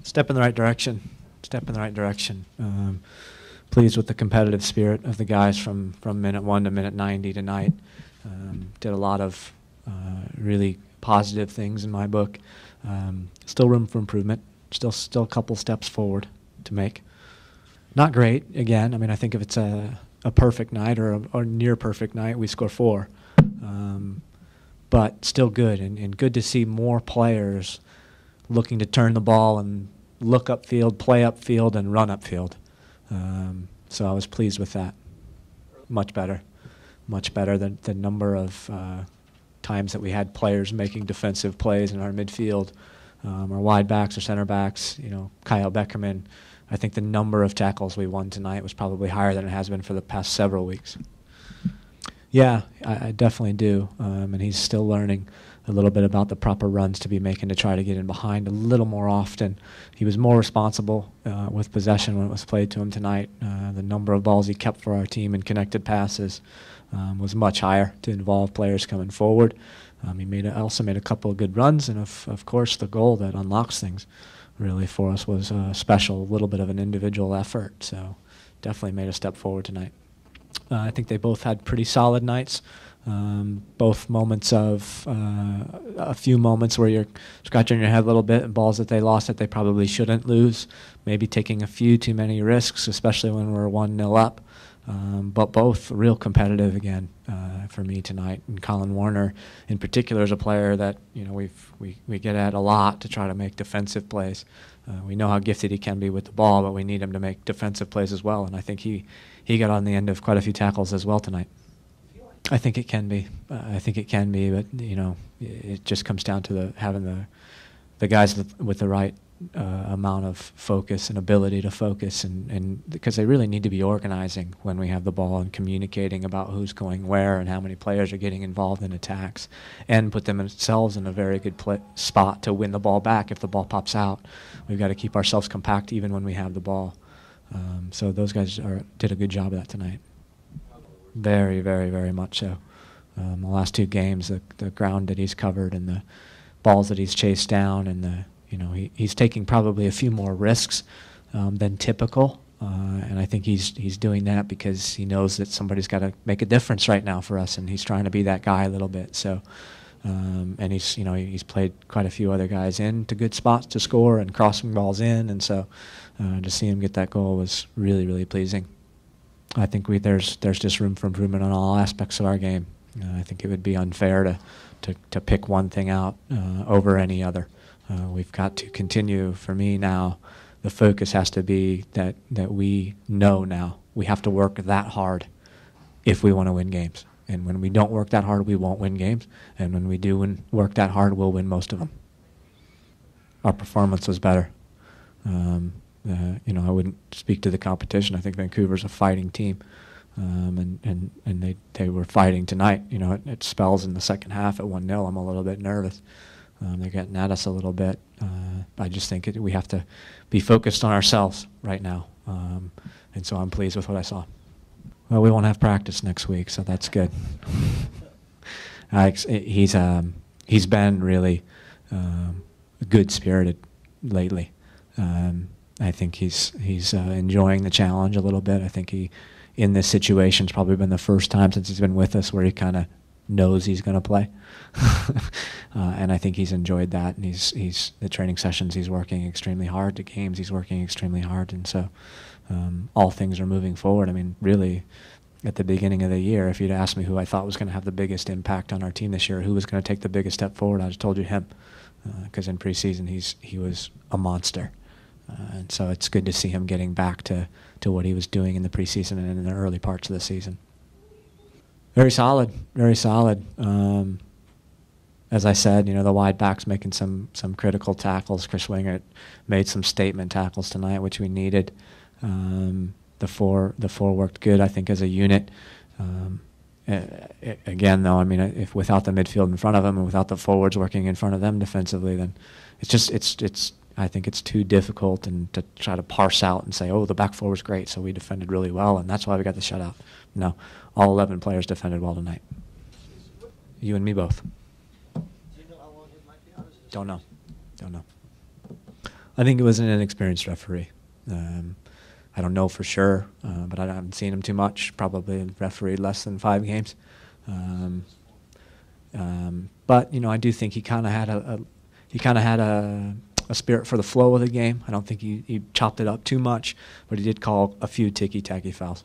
Step in the right direction. Step in the right direction. Pleased with the competitive spirit of the guys from minute 1 to minute 90 tonight. Did a lot of really positive things in my book. Still room for improvement. Still a couple steps forward to make. Not great, again. I mean, I think if it's a perfect night or a near perfect night, we score 4. But still good, and good to see more players looking to turn the ball and look upfield, play upfield, and run upfield. So I was pleased with that. Much better than the number of times that we had players making defensive plays in our midfield, our wide backs or center backs. You know, Kyle Beckerman. I think the number of tackles we won tonight was probably higher than it has been for the past several weeks. Yeah, I definitely do, and he's still learning a little bit about the proper runs to be making to try to get in behind a little more often. He was more responsible with possession when it was played to him tonight. The number of balls he kept for our team in connected passes was much higher to involve players coming forward. He also made a couple of good runs, and of course the goal that unlocks things really for us was special, a little bit of an individual effort. So definitely made a step forward tonight. I think they both had pretty solid nights. Both moments of a few moments where you're scratching your head a little bit, and balls that they lost that they probably shouldn't lose, maybe taking a few too many risks, especially when we're 1-0 up. But both real competitive again for me tonight. And Colin Warner, in particular, is a player that we get at a lot to try to make defensive plays. We know how gifted he can be with the ball, but we need him to make defensive plays as well. And I think he got on the end of quite a few tackles as well tonight. I think it can be. But it just comes down to having the guys with the right amount of focus and ability to focus, and because they really need to be organizing when we have the ball and communicating about who's going where and how many players are getting involved in attacks, and put themselves in a very good spot to win the ball back if the ball pops out. We've got to keep ourselves compact even when we have the ball. So those guys did a good job of that tonight. Very, very, very much so. The last 2 games, the ground that he's covered and the balls that he's chased down, and he's taking probably a few more risks than typical, and I think he's doing that because he knows that somebody's got to make a difference right now for us, and he's trying to be that guy a little bit. So, and he's played quite a few other guys into good spots to score and crossing balls in, and so to see him get that goal was really, really pleasing. I think there's just room for improvement on all aspects of our game. I think it would be unfair to pick one thing out over any other. We've got to continue. For me now, the focus has to be that we know now we have to work that hard if we want to win games. And when we don't work that hard, we won't win games. And when we do work that hard, we'll win most of them. Our performance was better. I wouldn't speak to the competition. I think Vancouver's a fighting team, and they were fighting tonight. It spells in the second half at 1-0. I'm a little bit nervous. They're getting at us a little bit. I just think we have to be focused on ourselves right now, and so I'm pleased with what I saw. Well, we won't have practice next week, so that's good. He's been really good-spirited lately. I think he's enjoying the challenge a little bit. I think in this situation, it's probably been the first time since he's been with us where he kind of knows he's going to play, and I think he's enjoyed that. And he's the training sessions he's working extremely hard. The games he's working extremely hard, and so all things are moving forward. I mean, really, at the beginning of the year, if you'd asked me who I thought was going to have the biggest impact on our team this year, who was going to take the biggest step forward, I'd have told you him, because in preseason he was a monster. And so it's good to see him getting back to what he was doing in the preseason and in the early parts of the season. Very solid, very solid. As I said, the wide backs making some critical tackles. Chris Wingert made some statement tackles tonight, which we needed. The four worked good, I think, as a unit. Again, though, I mean, if without the midfield in front of them and without the forwards working in front of them defensively, then it's I think it's too difficult and to try to parse out and say, oh, the back four was great, so we defended really well, and that's why we got the shutout. No, all 11 players defended well tonight. You and me both. Do you know how long it might be out? Don't know. I think it was an inexperienced referee. I don't know for sure, but I haven't seen him too much. Probably refereed less than 5 games. But you know, I do think he kind of had a spirit for the flow of the game. I don't think he chopped it up too much, but he did call a few ticky-tacky fouls.